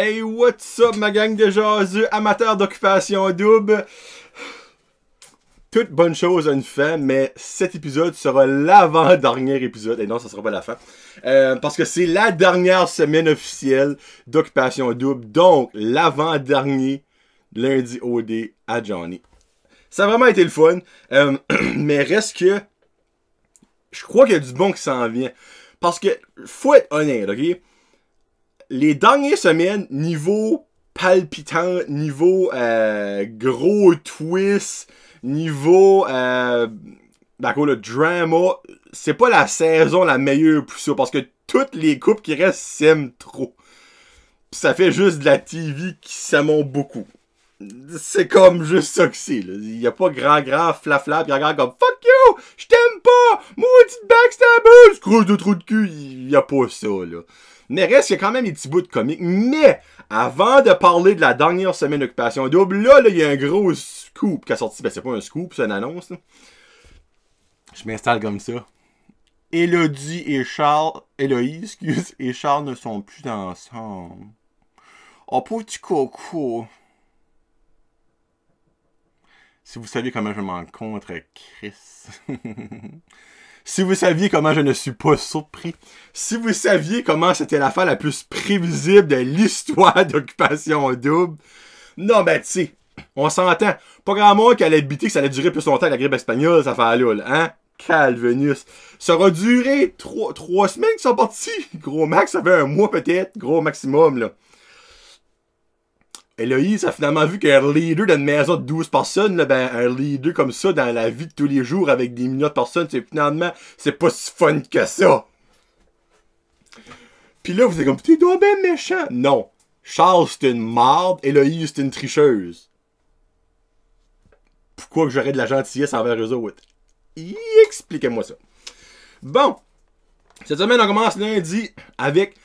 Hey, what's up, ma gang de jaseux, amateurs d'occupation double? Toute bonne chose a une fin, mais cet épisode sera l'avant-dernier épisode. Et non, ça sera pas la fin. Parce que c'est la dernière semaine officielle d'occupation double. Donc, l'avant-dernier lundi OD à Johnny. Ça a vraiment été le fun. Mais reste que... Je crois qu'il y a du bon qui s'en vient. Parce que, faut être honnête, ok? Les dernières semaines, niveau palpitant, niveau gros twist, niveau le drama, c'est pas la saison la meilleure pour ça. Parce que toutes les couples qui restent s'aiment trop. Pis ça fait juste de la TV qui s'aiment beaucoup. C'est comme juste ça que c'est, là. Il y a pas grand flafla pis regarde comme fuck you! Je t'aime pas! Maudite backstabber! Croche de trou de cul! Il y a pas ça, là. Mais reste qu'il y a quand même des petits bouts de comique. Mais, avant de parler de la dernière semaine d'occupation double, là, il y a un gros scoop qui a sorti. Ben, c'est pas un scoop, c'est une annonce, là. Je m'installe comme ça. Héloïse et Charles ne sont plus ensemble. Oh, pauvre petit coco. Si vous saviez comment je m'en contre Chris. Si vous saviez comment je ne suis pas surpris. Si vous saviez comment c'était l'affaire la plus prévisible de l'histoire d'occupation double. Non, ben, tu sais, on s'entend. Pas grand monde qui allait habiter que ça allait durer plus longtemps que la grippe espagnole, cette affaire-là, là, hein? Calvenus. Ça aura duré 3 semaines qu'ils sont partis. Gros max, ça fait un mois peut-être. Gros maximum, là. Héloïse a finalement vu qu'un leader d'une maison de 12 personnes, là, ben, un leader comme ça dans la vie de tous les jours avec des millions de personnes, c'est pas si fun que ça. Pis là, vous êtes comme, t'es donc ben méchant. Non. Charles, c'est une marde. Héloïse, c'est une tricheuse. Pourquoi que j'aurais de la gentillesse envers eux autres? Expliquez-moi ça. Bon. Cette semaine, on commence lundi avec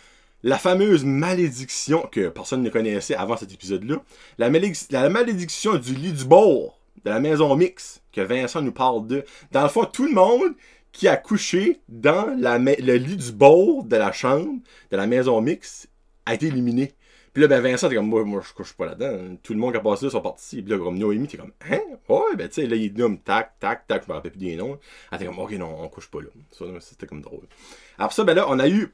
la fameuse malédiction que personne ne connaissait avant cet épisode-là. La malédiction du lit du bord de la maison mixte que Vincent nous parle de. Dans le fond, tout le monde qui a couché dans le lit du bord de la chambre de la maison mixte a été éliminé. Puis là, ben Vincent, t'es comme, moi je couche pas là-dedans. Tout le monde qui a passé là sont partis. Puis là, comme Noémie, t'es comme, hein? Ouais, ben tu sais, là, il nomme tac, tac, tac, je me rappelle plus des noms. Elle t'es comme, ok, non, on couche pas là. Ça, c'était comme drôle. Alors ça, ben là, on a eu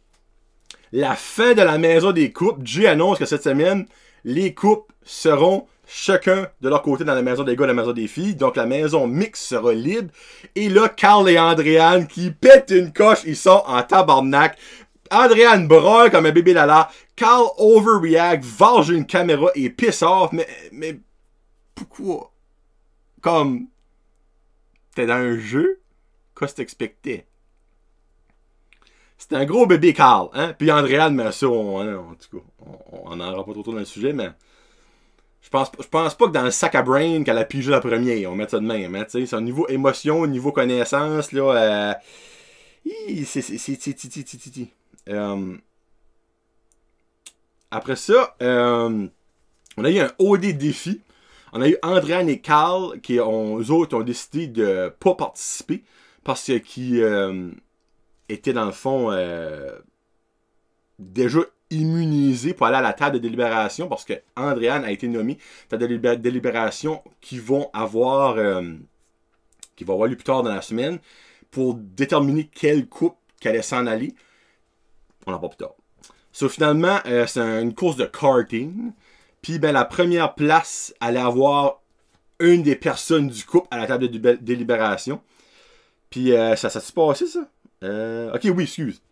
la fin de la maison des couples. Jay annonce que cette semaine, les couples seront chacun de leur côté dans la maison des gars et la maison des filles. Donc la maison mixte sera libre. Et là, Carl et Andréane qui pètent une coche, ils sont en tabarnak. Andréane broye comme un bébé lala. Carl overreact, varge une caméra et piss off. Mais pourquoi? Comme, t'es dans un jeu? Qu'est-ce que t'expectais? C'était un gros bébé Carl, hein? Puis Andréane, mais ça, en tout cas, on n'en aura pas trop dans le sujet, mais je pense pas que dans le sac à brain qu'elle a pigé la première, on met ça de même, hein? C'est au niveau émotion, au niveau connaissance, là, après ça, on a eu un OD défi. On a eu Andréane et Carl eux autres ont décidé de pas participer parce qu'ils étaient dans le fond déjà immunisés pour aller à la table de délibération parce que Andréane a été nommée table de délibération qui va avoir lieu plus tard dans la semaine pour déterminer quel couple qu'elle allait s'en aller. On n'en parle plus tard. So, finalement, c'est une course de karting. Puis, ben, la première place allait avoir une des personnes du couple à la table de délibération. Puis, ça s'est passé, ça? Ok, oui, excuse.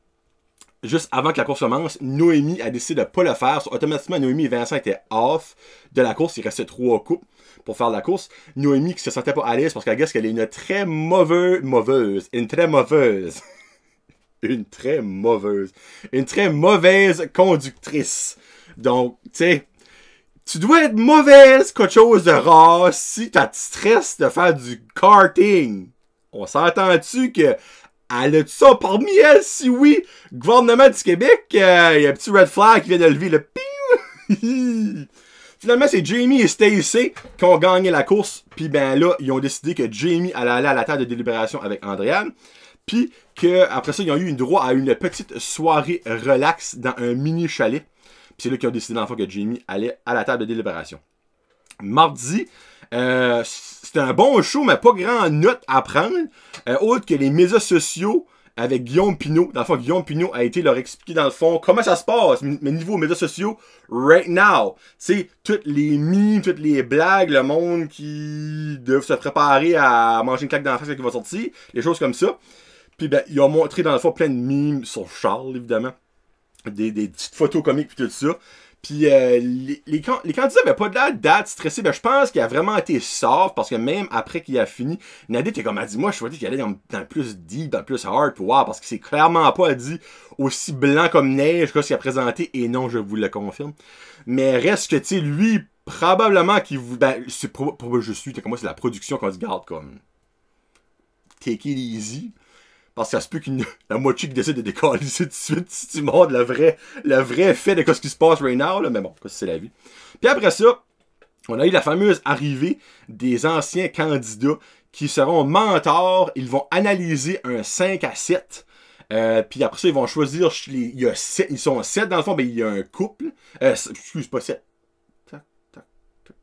Juste avant que la course commence, Noémie a décidé de ne pas le faire. So, automatiquement, Noémie et Vincent étaient off de la course. Il restait 3 couples pour faire la course. Noémie qui se sentait pas à l'aise parce qu'elle est une très mauvaise conductrice. Donc, tu sais, tu dois être mauvaise qu'autre chose de rare si t'as stress de faire du karting. On s'entend-tu que elle a tout ça parmi elles? Si oui, gouvernement du Québec, il y a un petit red flag qui vient de lever le piou. Finalement, c'est Jamie et Stacey qui ont gagné la course. Puis ben là, ils ont décidé que Jamie allait aller à la table de délibération avec Andréane. Puis qu'après ça, ils ont eu droit à une petite soirée relax dans un mini chalet. c'est là qu'ils ont décidé dans le fond que Jamie allait à la table de délibération. Mardi, c'était un bon show, mais pas grand note à prendre. Autre que les médias sociaux avec Guillaume Pinot. Dans le fond, Guillaume Pinot a été leur expliquer dans le fond comment ça se passe, mais niveau médias sociaux, right now. Tu sais, toutes les memes, toutes les blagues, le monde qui doivent se préparer à manger une claque dans la face quand il va sortir, les choses comme ça. Puis ben, ils ont montré dans le fond plein de memes sur Charles, évidemment. Des petites photos comiques puis tout ça. Puis les candidats n'avaient pas de l'air d'être stressés. Ben, je pense qu'il a vraiment été soft parce que même après qu'il a fini, Nadine était comme, elle dit, moi je souhaitais qu'il allait dans le plus deep, dans le plus hard pour voir parce que c'est clairement pas dit aussi blanc comme neige que ce qu'il a présenté. Et non, je vous le confirme. Mais reste que, tu sais, lui, probablement qu'il vous. Ben, c'est pour je suis, comme moi, c'est la production qu'on dit, garde comme. Take it easy. Parce que ça se peut qu'une la moitié qui décide de décoller tout de suite si tu montres le vrai fait de ce qui se passe right now. Là. Mais bon, c'est la vie. Puis après ça, on a eu la fameuse arrivée des anciens candidats qui seront mentors. Ils vont analyser un 5 à 7. Puis après ça, ils vont choisir. Il y a 7, ils sont 7 dans le fond, mais il y a un couple. Excuse, pas 7.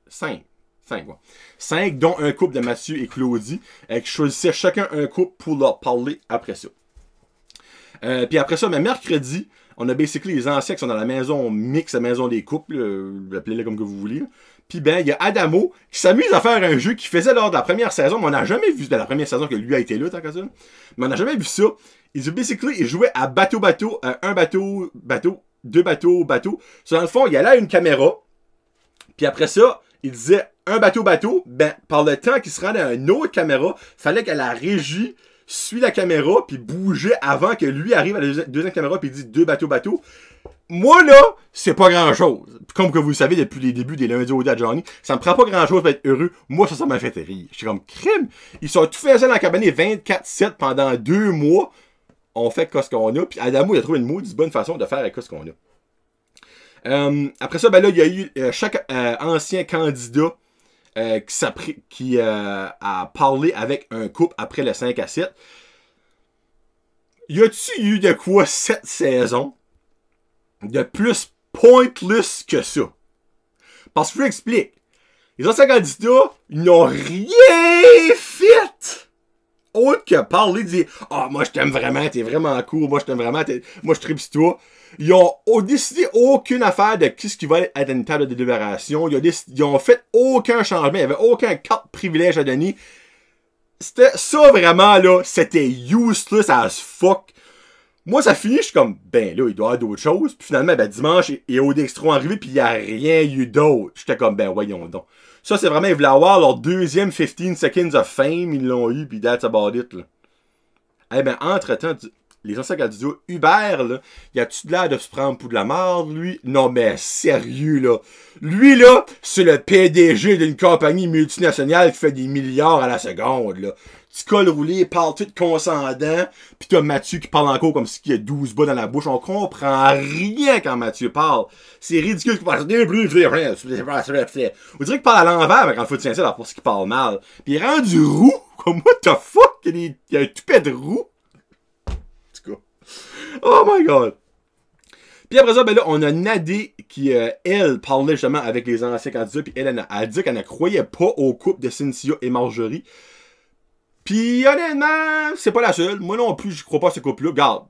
5. 5, ouais. 5, dont un couple de Mathieu et Claudie, qui choisissaient chacun un couple pour leur parler après ça. Puis après ça, mais mercredi, on a basically les anciens qui sont dans la maison mix, la maison des couples, appelez-le comme que vous voulez. Puis ben, il y a Adamo qui s'amuse à faire un jeu qu'il faisait lors de la première saison, mais on n'a jamais vu de la première saison que lui a été là, tant que ça. Mais on n'a jamais vu ça. Il jouait à bateau-bateau, un bateau, deux bateaux. Dans le fond, il y allait à une caméra, puis après ça, il disait un bateau, ben, par le temps qu'il se rendait à une autre caméra, fallait que la régie suit la caméra puis bougeait avant que lui arrive à la deuxième caméra puis il dit deux bateaux. Moi, là, c'est pas grand-chose. Comme que vous le savez depuis les débuts des lundis au à Johnny, ça me prend pas grand-chose pour être heureux. Moi, ça m'a fait rire. J'étais comme, crime! Ils sont tout faisant dans la cabane 24/7 pendant 2 mois. On fait ce qu'on a. Puis Adamo, il a trouvé une maudite bonne façon de faire avec ce qu'on a. Après ça, ben là, il y a eu chaque ancien candidat qui a parlé avec un couple après le 5 à 7. Y a-tu eu de quoi cette saison de plus pointless que ça? Parce que je vous explique. Les anciens candidats, ils n'ont rien fait autre que parler, dire « Ah, moi je t'aime vraiment, t'es vraiment cool, moi je t'aime vraiment, moi je tripe sur toi. » Ils ont décidé aucune affaire de qui ce qui va être à une table de délibération. Ils ont fait aucun changement. Il n'y avait aucun carte privilège à donner. C'était ça vraiment, là. C'était useless as fuck. Moi, ça finit, je suis comme, ben là, il doit y avoir d'autres choses. Puis finalement, ben dimanche, et Odextron arrivé, puis il n'y a rien eu d'autre. J'étais comme, ben voyons donc. Ça, c'est vraiment, ils voulaient avoir leur deuxième 15 seconds of fame. Ils l'ont eu, puis that's about it, là. Eh ben, entre-temps, les anciens candidats, Hubert, là, y a-tu de l'air de se prendre pour de la merde, lui? Non, mais sérieux, là. Lui, là, c'est le PDG d'une compagnie multinationale qui fait des milliards à la seconde, là. Tu col roulé, parle tout conscendant, pis t'as Mathieu qui parle encore comme s'il y a 12 bas dans la bouche. On comprend rien quand Mathieu parle. C'est ridicule qu'il parle. On dirait qu'il parle à l'envers, mais quand il faut tirer ça, pour ce qu'il parle mal. Pis il est rendu roux, comme what the fuck? Il y a un toupet de roux. Oh my god! Puis après ça, ben là, on a Nadé qui, elle, parlait justement avec les anciens candidats, puis elle a dit qu'elle ne croyait pas au couple de Cynthia et Marjorie. Puis honnêtement, c'est pas la seule. Moi non plus, je crois pas à ce couple-là. Regarde,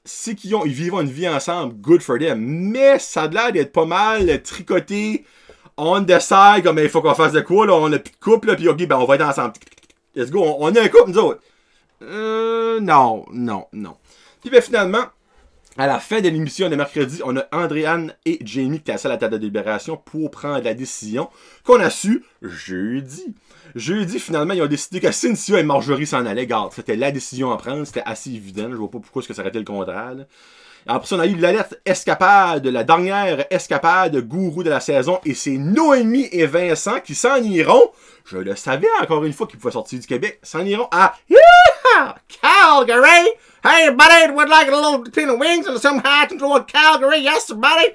c'est qu'ils vivent une vie ensemble, good for them. Mais ça a l'air d'être pas mal tricoté, on decide, comme il faut qu'on fasse de quoi, là, on a plus de couple, là, puis ok, ben on va être ensemble. Let's go, on a un couple, nous autres. Non. Puis ben finalement, à la fin de l'émission de mercredi, on a Andréane et Jamie qui étaient assis à la table de délibération pour prendre la décision qu'on a su jeudi. Jeudi, finalement, ils ont décidé que Cynthia et Marjorie s'en allaient. Regarde, c'était la décision à prendre, c'était assez évident. Je vois pas pourquoi ça aurait été le contraire. Là. Après ça, on a eu l'alerte escapade, la dernière escapade gourou de la saison, et c'est Noémie et Vincent qui s'en iront. Je le savais encore une fois qu'ils pouvaient sortir du Québec. S'en iront à Calgary. Hey, buddy, would like a little between the wings and some high control Calgary. Yes, buddy.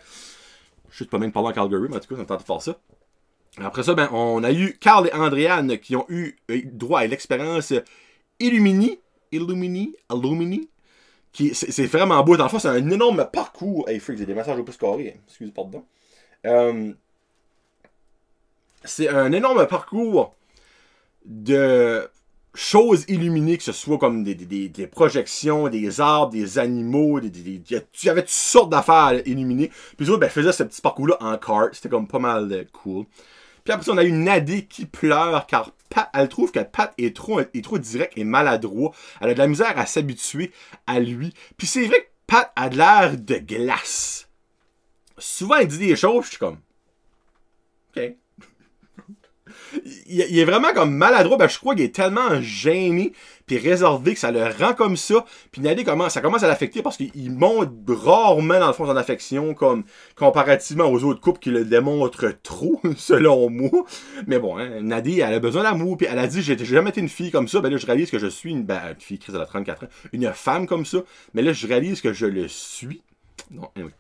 Je sais pas même parler en Calgary, mais en tout cas, ça me tente de faire ça. Après ça, ben, on a eu Carl et Andréane qui ont eu droit à l'expérience Illumini, C'est vraiment beau. Dans le fond, c'est un énorme parcours. Hey, freak, j'ai des messages au plus carré. Excusez, pardon. C'est un énorme parcours de choses illuminées, que ce soit comme des projections, des arbres, des animaux, il y avait toutes sortes d'affaires illuminées. Puis les autres, ben, faisaient ce petit parcours-là en kart. C'était comme pas mal cool. Puis après ça, on a eu Nadé qui pleure car Pat, elle trouve que Pat est trop direct et maladroit. Elle a de la misère à s'habituer à lui. Puis c'est vrai que Pat a de l'air de glace. Souvent, il dit des choses, je suis comme... OK. Il est vraiment comme maladroit. Ben, je crois qu'il est tellement gêné puis réservé que ça le rend comme ça. Puis Nadé ça commence à l'affecter parce qu'il montre rarement dans le fond son affection comme comparativement aux autres couples qui le démontrent trop, selon moi. Mais bon, hein, Nadé, elle a besoin d'amour. Puis elle a dit, j'ai jamais été une fille comme ça. Ben là, je réalise que je suis une fille, Chris, elle a 34 ans. Une femme comme ça. Mais là, je réalise que je le suis. Non, anyway.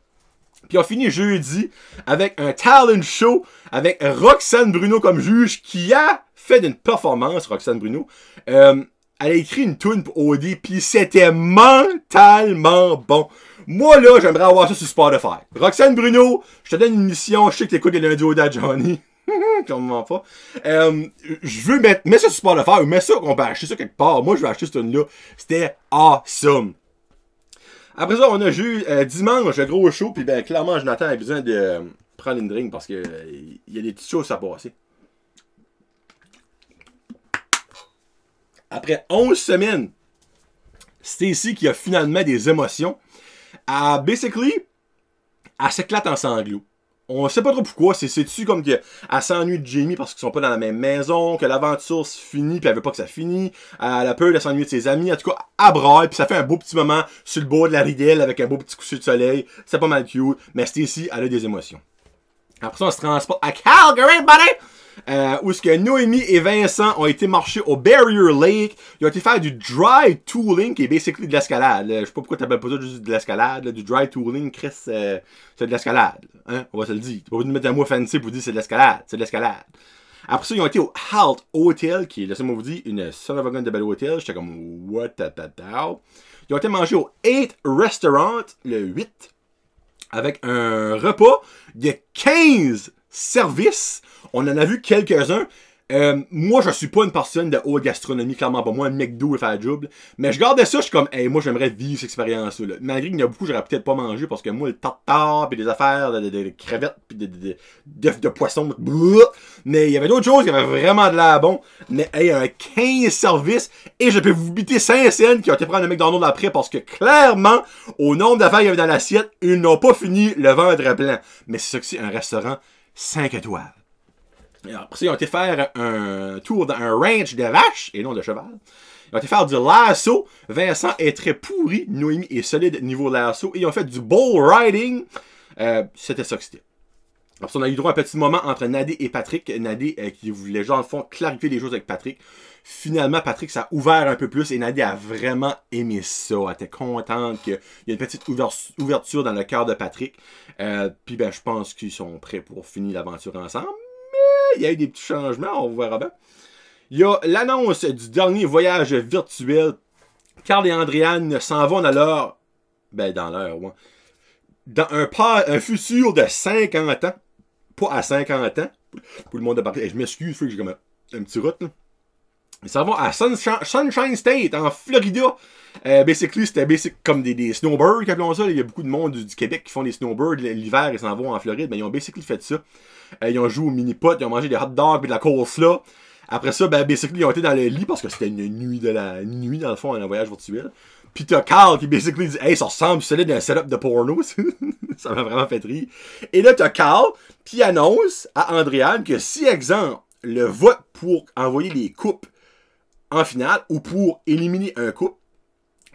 Puis on finit jeudi avec un talent show avec Roxane Bruno comme juge qui a fait une performance, Roxane Bruno. Elle a écrit une tune pour OD puis c'était mentalement bon. Moi là, j'aimerais avoir ça sur Spotify. Roxane Bruno, je te donne une mission, je sais que t'écoutes les lundis au Johnny. Comment pas. Je veux mettre ça sur Spotify ou mets ça qu'on peut acheter ça quelque part. Moi je vais acheter cette tune là. C'était awesome. Après ça, on a eu dimanche le gros show, puis ben clairement, Jonathan a besoin de prendre une drink parce que il y a des petites choses à passer. Après 11 semaines, Stacy qui a finalement des émotions, basically, elle s'éclate en sanglots. On sait pas trop pourquoi, c'est-tu comme qu'elle s'ennuie de Jamie parce qu'ils sont pas dans la même maison, que l'aventure se finit puis elle veut pas que ça finisse, elle a peur de s'ennuyer de ses amis, en tout cas, elle braille puis ça fait un beau petit moment sur le bord de la ridelle avec un beau petit coucher de soleil, c'est pas mal cute, mais Stacy, elle a des émotions. Après ça, on se transporte à Calgary, buddy! Où est-ce que Noémie et Vincent ont été marcher au Barrier Lake. Ils ont été faire du dry tooling, qui est basically de l'escalade. Je sais pas pourquoi t'appelles pas ça juste de l'escalade. Du dry tooling, Chris, c'est de l'escalade. Hein? On va se le dire. T'as pas besoin de mettre un mot fancy pour dire c'est de l'escalade. C'est de l'escalade. Après ça, ils ont été au Halt Hotel, qui est, laissez-moi vous dire, une son of a gun de bel hôtel. J'étais comme, what the hell? Ils ont été manger au 8 Restaurant, le 8, avec un repas de 15 services. On en a vu quelques-uns. Moi, je suis pas une personne de haute gastronomie, clairement pas. Moi, un McDo et faire job. Mais je gardais ça, je suis comme, hey, moi, j'aimerais vivre cette expérience-là. Malgré qu'il y en a beaucoup, j'aurais peut-être pas mangé parce que moi, le tartare, pis des affaires, de crevettes, pis d'œufs de poisson, mais il y avait d'autres choses qui avaient vraiment de l'air bon. Mais, hey, un 15 services, et je peux vous biter 5 scènes qui ont été prendre un McDonald's après parce que, clairement, au nombre d'affaires qu'il y avait dans l'assiette, ils n'ont pas fini le ventre plein. Mais c'est ça que c'est un restaurant 5 étoiles. Après ça, ils ont été faire un tour dans un ranch de vaches, et non de cheval. Ils ont été faire du lasso. Vincent est très pourri. Noémie est solide niveau lasso. Et ils ont fait du bull riding. C'était ça que c'était. Après ça, on a eu droit à un petit moment entre Nadé et Patrick. Nadé qui voulait, genre, en fond, clarifier les choses avec Patrick. Finalement, Patrick s'est ouvert un peu plus et Nadé a vraiment aimé ça. Elle était contente qu'il y ait une petite ouverture dans le cœur de Patrick. Puis, ben, je pense qu'ils sont prêts pour finir l'aventure ensemble. Il y a eu des petits changements, on verra bien. Il y a l'annonce du dernier voyage virtuel. Carl et Andréane s'en vont dans leur... Ben, dans leur, ouais. Dans un futur de 50 ans. Pas à 50 ans. Pour le monde de parler. Je m'excuse, j'ai comme un petit route, là. Ils s'en vont à Sunshine State, en Florida. Basically, c'était comme des snowbirds, appelons ça. Il y a beaucoup de monde du Québec qui font des snowbirds. L'hiver, ils s'en vont en Floride. Mais ils ont basically fait ça. Ils ont joué au mini-pot, ils ont mangé des hot dogs et de la coleslaw. Après ça, ben, basically, ils ont été dans le lit parce que c'était une nuit dans le fond, un voyage virtuel. Puis t'as Carl qui basically dit, hey, ça ressemble solide à un setup de porno. Ça m'a vraiment fait rire. Et là, t'as Carl qui annonce à Andréane que si, exemple, le vote pour envoyer les coupes en finale ou pour éliminer un couple,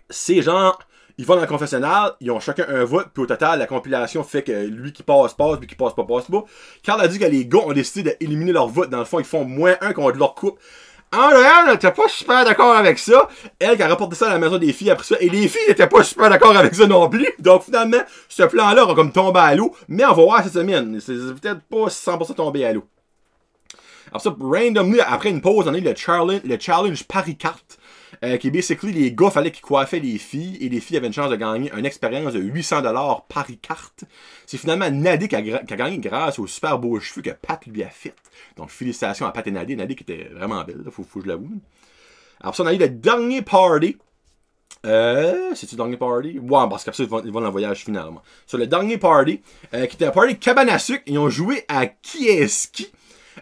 c'est genre, ils vont dans le confessionnal, ils ont chacun un vote, puis au total, la compilation fait que lui qui passe, lui qui passe pas. Carl a dit que les gars ont décidé d'éliminer leur vote. Dans le fond, ils font -1 contre leur couple. Andréane n'était pas super d'accord avec ça. Elle qui a rapporté ça à la maison des filles après ça. Et les filles n'étaient pas super d'accord avec ça non plus. Donc finalement, ce plan-là aura comme tombé à l'eau. Mais on va voir cette semaine. C'est peut-être pas 100% tombé à l'eau. Alors ça, randomly, après une pause, on a eu le challenge Paris Carte. qui est basically les gars, fallait qu'ils coiffaient les filles, et les filles avaient une chance de gagner une expérience de 800$ par carte. C'est finalement Nadé qui a gagné grâce aux super beaux cheveux que Pat lui a fait. Donc félicitations à Pat et Nadé. Nadé qui était vraiment belle, faut que je l'avoue. Alors ça, on a eu le dernier party. C'est-tu le dernier party? Ouais, parce qu'après ça, ils vont dans le voyage finalement. Sur le dernier party, qui était un party cabane à sucre, ils ont joué à qui est-ce qui.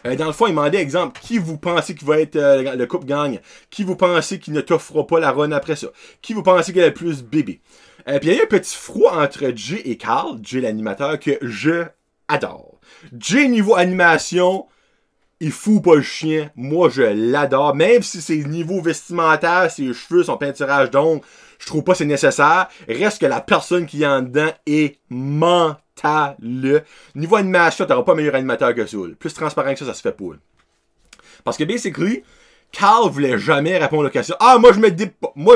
Dans le fond, ils demandaient, exemple, qui vous pensez qui va être le couple gagne? Qui vous pensez qui ne t'offrira pas la run après ça? Qui vous pensez qui a le plus bébé? Puis il y a eu un petit froid entre Jay et Carl, Jay l'animateur, que je adore. Jay, niveau animation, il fout pas le chien. Moi, je l'adore. Même si ses niveaux vestimentaires, ses cheveux, son peinturage d'ongles, je trouve pas que c'est nécessaire. Reste que la personne qui est en dedans est mentale. Niveau animation, t'auras pas meilleur animateur que ça. Plus transparent que ça se fait pas. Parce que, basically, Carl voulait jamais répondre aux questions. Ah, moi,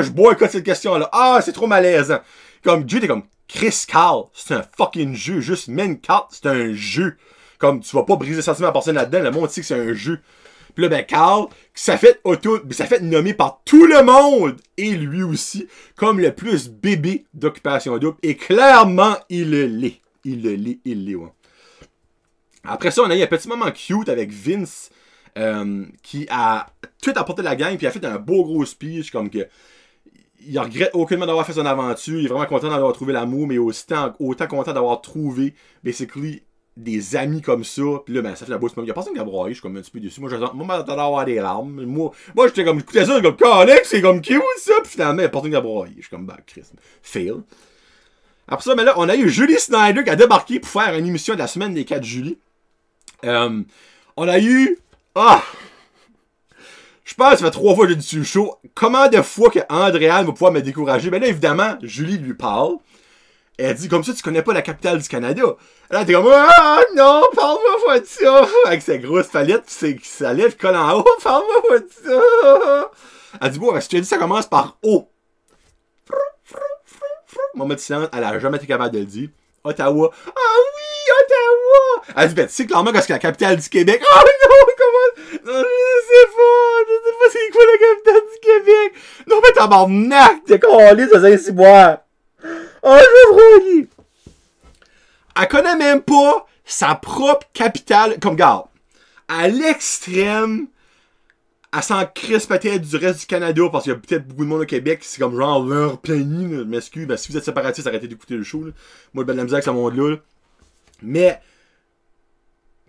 je boycotte cette question-là. Ah, c'est trop malaisant. Comme, Jay, t'es comme, Chris Carl, c'est un fucking jeu. Juste, main carte, c'est un jeu. Comme, tu vas pas briser le sentiment à personne là-dedans. Le monde sait que c'est un jeu. Puis là, ben, Carl, ça fait nommer par tout le monde, et lui aussi, comme le plus bébé d'Occupation Double. Et clairement, il l'est. Il l'est, ouais. Après ça, on a eu un petit moment cute avec Vince, qui a tout apporté la gang, puis il a fait un beau gros speech, comme que il regrette aucunement d'avoir fait son aventure, il est vraiment content d'avoir trouvé l'amour, mais autant content d'avoir trouvé, basically, des amis comme ça, puis là, ben, ça fait la bosse. Il y a personne qui a broyé, je suis comme un petit peu déçu. Moi, j'attendais d'avoir des larmes. Moi, j'étais comme, écoutez ça, comme, Alex, c'est comme cute, ça, puis finalement, il y a personne qui a broyé. Je suis comme, bah, Chris, fail. Après ça, ben là, on a eu Julie Snyder qui a débarqué pour faire une émission de la semaine des 4 juillet. On a eu, je pense que ça fait 3 fois que j'ai dit sur le show, comment de fois que Andréane va pouvoir me décourager? Ben là, évidemment, Julie lui parle. Elle dit, comme ça, tu connais pas la capitale du Canada. Là, t'es comme, ah non, parle-moi pas de ça. Avec sa grosse palette, pis sa lèvre colle en haut, parle-moi pas de ça. Elle dit, bon, si tu as dit ça commence par O. Moment de silence, elle a jamais été capable de le dire. Ottawa. Ah oui, Ottawa. Elle dit, ben, tu sais clairement que c'est la capitale du Québec. Oh non, comment? Non, je sais pas c'est quoi la capitale du Québec. Non, mais tabarnak, t'es collé, ça c'est si boire. Oh, je veux broyer! Elle connaît même pas sa propre capitale. Comme, garde, à l'extrême, elle s'en crisse peut-être du reste du Canada, parce qu'il y a peut-être beaucoup de monde au Québec, c'est comme genre leur pays, m'excuse, ben, si vous êtes séparatiste, arrêtez d'écouter le show, là. Moi, ben, de la misère avec ce monde-là, là. Mais,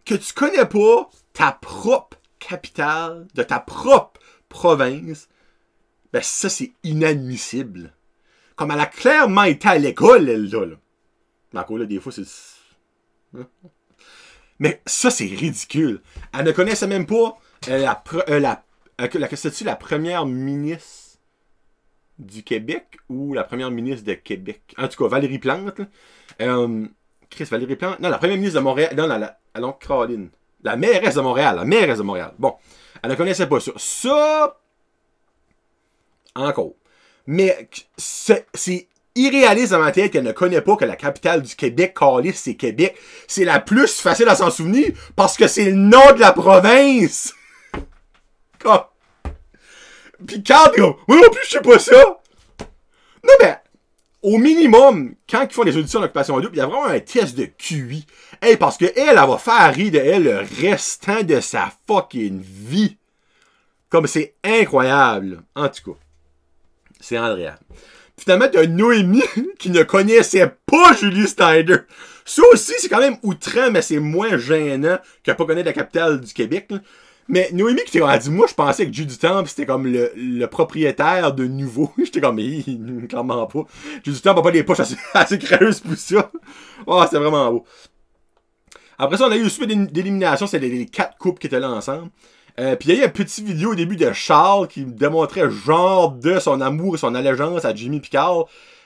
que tu connais pas ta propre capitale, de ta propre province, ben, ça, c'est inadmissible. Comme elle a clairement été à l'école, elle, là. Mais encore là, des fois, c'est... Mais ça, c'est ridicule. Elle ne connaissait même pas la première ministre du Québec ou la première ministre de Québec. En tout cas, Valérie Plante. Chris, Valérie Plante. Non, la première ministre de Montréal. Non, Caroline. La mairesse de Montréal. Bon, elle ne connaissait pas ça. Ça... Encore. Mais c'est irréaliste dans ma tête qu'elle ne connaît pas que la capitale du Québec, Calisse, c'est Québec. C'est la plus facile à s'en souvenir parce que c'est le nom de la province. Puis quand moi non plus, je sais pas ça. Non, ben, au minimum, quand ils font des auditions d'Occupation Double, il y a vraiment un test de QI. Hey, parce que elle va faire rire de elle le restant de sa fucking vie. Comme c'est incroyable. En tout cas. C'est Andréane. Finalement, t'as Noémie qui ne connaissait pas Julie Snyder. Ça aussi, c'est quand même outrant, mais c'est moins gênant que pas connaître la capitale du Québec. Là. Mais Noémie qui a dit, moi, je pensais que Julie Dutemps, c'était comme le propriétaire de Nouveau. J'étais comme, mais clairement pas. Julie Dutemps n'a pas des poches assez creuses pour ça. Oh, c'était vraiment beau. Après ça, on a eu aussi d'élimination, c'était les 4 couples qui étaient là ensemble. Puis il y a eu une petite vidéo au début de Charles qui démontrait genre de son amour et son allégeance à Jimmy Picard.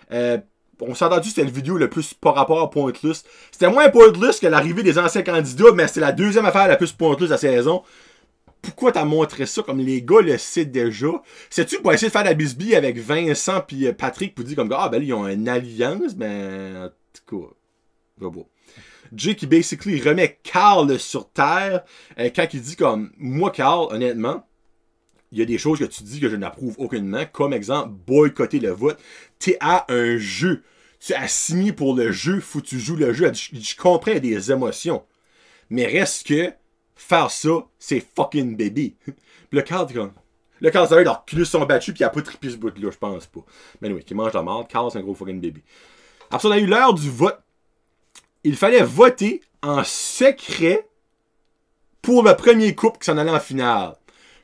On s'est entendu c'était le vidéo le plus par rapport à Pointless. C'était moins Pointless que l'arrivée des anciens candidats, mais c'était la deuxième affaire la plus Pointless de la saison. Pourquoi t'as montré ça comme les gars le savent déjà? C'est-tu pour essayer de faire la bisbille avec Vincent puis Patrick pour dire comme ah ben là, ils ont une alliance? Ben en tout cas, je vois. Jay qui basically remet Carl sur terre quand il dit comme moi Carl honnêtement il y a des choses que tu dis que je n'approuve aucunement, comme exemple, boycotter le vote. T'es à un jeu. Tu as signé pour le jeu, faut que tu joues le jeu. Je comprends, il y a des émotions. Mais reste que, faire ça, c'est fucking baby. Puis le Carl, comme... Le Carl, ça veut leur culus sont battus, puis il a pas trippé ce bout-là, je pense pas. Mais oui, qui mange la marde. Carl, c'est un gros fucking baby. Après ça, on a eu l'heure du vote. Il fallait voter en secret pour le premier couple qui s'en allait en finale.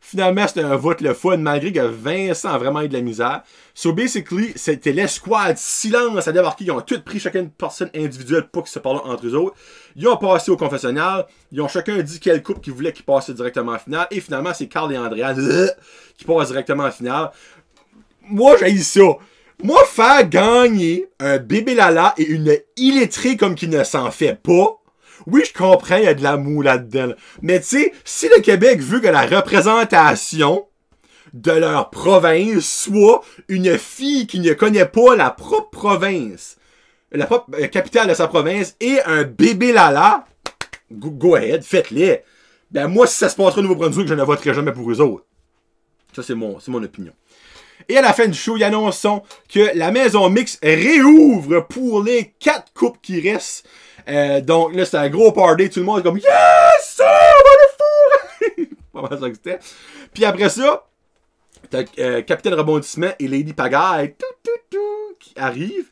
Finalement, c'était un vote le fun, malgré que Vincent a vraiment eu de la misère. So, basically, c'était l'escouade silence à débarquer. Ils ont tous pris chacun une personne individuelle pour qu'ils se parlent entre eux autres. Ils ont passé au confessionnal. Ils ont chacun dit quel couple qu'ils voulaient qu'ils passent directement en finale. Et finalement, c'est Carl et Andréane qui passent directement en finale. Moi, j'ai ça. Moi, faire gagner un bébé Lala et une illettrée comme qui ne s'en fait pas. Oui, je comprends, il y a de l'amour là-dedans. Là. Mais tu sais, si le Québec veut que la représentation de leur province soit une fille qui ne connaît pas la propre province, la propre capitale de sa province, et un bébé Lala, go ahead, faites-les. Ben moi, si ça se passera au Nouveau-Brunswick, je ne voterai jamais pour eux autres. Ça, c'est mon opinion. Et à la fin du show, ils annoncent que la maison mixte réouvre pour les 4 couples qui restent. Donc là, c'est un gros party. Tout le monde est comme « Yes! On va le four! » Pas mal ça que c'était. Puis après ça, t'as Capitaine Rebondissement et Lady Pagaille qui arrivent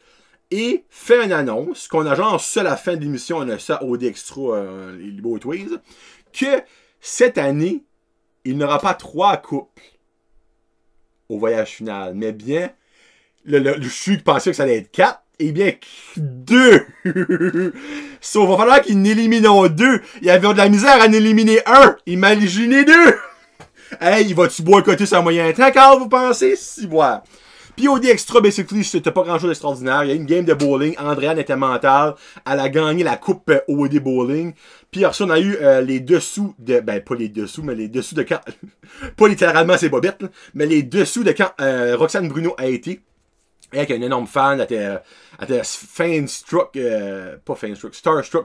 et fait une annonce qu'on a genre ça à la fin de l'émission, on a ça au Extra, les beaux Twiz, que cette année, il n'y aura pas 3 couples au voyage final, mais bien, je suis pensé que ça allait être 4, et bien 2. Sauf il va falloir qu'ils n'éliminent 2. Il y avait de la misère à en éliminer 1. Imaginez 2. Hey, vas-tu boycotter sur un moyen temps, Carl, vous pensez? Si, voilà. Puis au Extra, basically, c'était pas grand-chose d'extraordinaire. Il y a une game de bowling. Andréane était mentale. Elle a gagné la coupe OD Bowling. Puis après ça, on a eu les dessous de... Ben, pas les dessous, mais les dessous de quand... pas littéralement ses bobettes, là, mais les dessous de quand Roxane Bruno a été. Elle qui est une énorme fan, elle était starstruck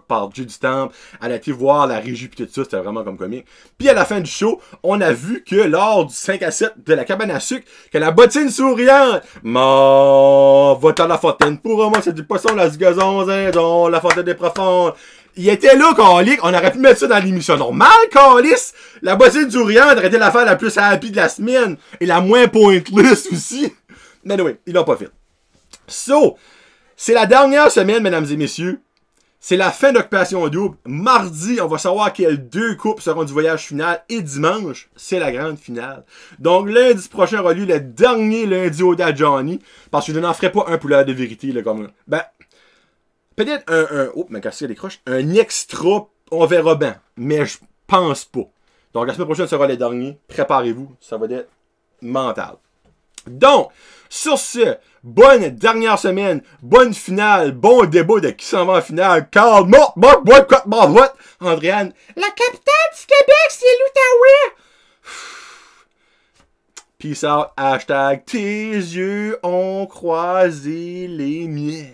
par Judy Stamp. Elle a été voir la régie pis tout ça, c'était vraiment comme comique. Puis à la fin du show, on a vu que lors du 5 à 7 de la cabane à sucre, que la bottine souriante, va à la fontaine, pour moi c'est du poisson, la du gazon, dont la fontaine est profonde. Il était là, Calique, on aurait pu mettre ça dans l'émission normale, Calice. La bottine souriante aurait été l'affaire la plus happy de la semaine, et la moins pointless aussi. Mais oui, ils l'ont pas fait. So, c'est la dernière semaine, mesdames et messieurs. C'est la fin d'Occupation Double. Mardi, on va savoir quels 2 couples seront du voyage final. Et dimanche, c'est la grande finale. Donc, lundi prochain aura lieu le dernier lundi au Da Johnny. Parce que je n'en ferai pas un pour l'heure de vérité. Là, comme, ben, peut-être ma cassette décroche. Un extra, on verra bien. Mais je pense pas. Donc, la semaine prochaine sera le dernier. Préparez-vous. Ça va être mental. Donc, sur ce, bonne dernière semaine, bonne finale, bon débat de qui s'en va en finale. Carl, Andréane, la capitale du Québec, c'est l'Outaouais. Peace out, hashtag tes yeux ont croisé les miens.